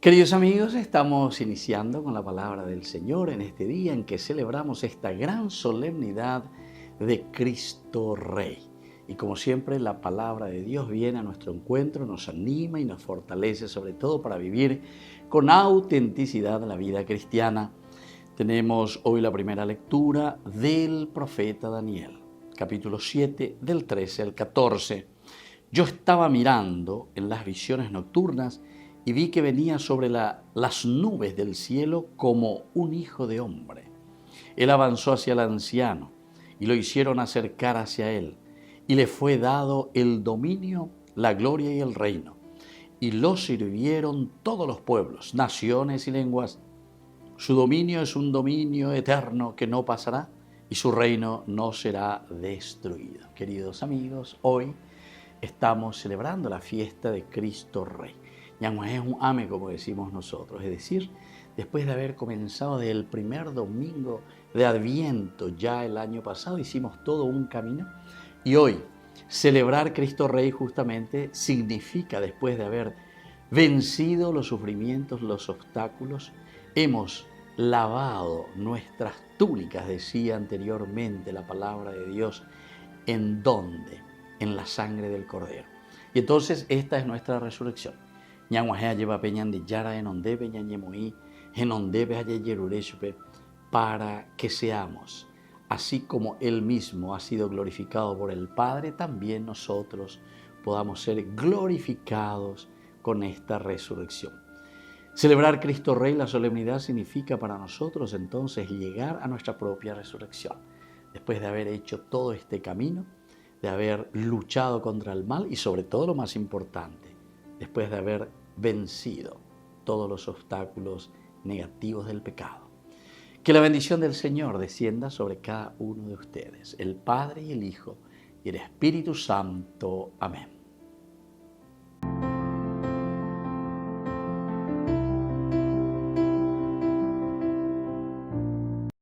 Queridos amigos, estamos iniciando con la palabra del Señor en este día en que celebramos esta gran solemnidad de Cristo Rey. Y como siempre, la palabra de Dios viene a nuestro encuentro, nos anima y nos fortalece, sobre todo para vivir con autenticidad la vida cristiana. Tenemos hoy la primera lectura del profeta Daniel, capítulo 7, del 13 al 14. Yo estaba mirando en las visiones nocturnas y vi que venía sobre las nubes del cielo como un hijo de hombre. Él avanzó hacia el anciano y lo hicieron acercar hacia él, y le fue dado el dominio, la gloria y el reino. Y lo sirvieron todos los pueblos, naciones y lenguas. Su dominio es un dominio eterno que no pasará y su reino no será destruido. Queridos amigos, hoy estamos celebrando la fiesta de Cristo Rey. Es un ame, como decimos nosotros, es decir, después de haber comenzado desde el primer domingo de Adviento, ya el año pasado, hicimos todo un camino y hoy celebrar Cristo Rey justamente significa, después de haber vencido los sufrimientos, los obstáculos, hemos lavado nuestras túnicas, decía anteriormente la palabra de Dios, ¿en dónde? En la sangre del Cordero. Y entonces esta es nuestra resurrección. Ñanguajea lleva peñan de yara en onde peñan yemuí, en onde peñan yerurechupe, para que seamos, así como Él mismo ha sido glorificado por el Padre, también nosotros podamos ser glorificados con esta resurrección. Celebrar Cristo Rey, la solemnidad, significa para nosotros entonces llegar a nuestra propia resurrección. Después de haber hecho todo este camino, de haber luchado contra el mal y sobre todo lo más importante, después de haber vencido todos los obstáculos negativos del pecado. Que la bendición del Señor descienda sobre cada uno de ustedes, el Padre y el Hijo y el Espíritu Santo. Amén.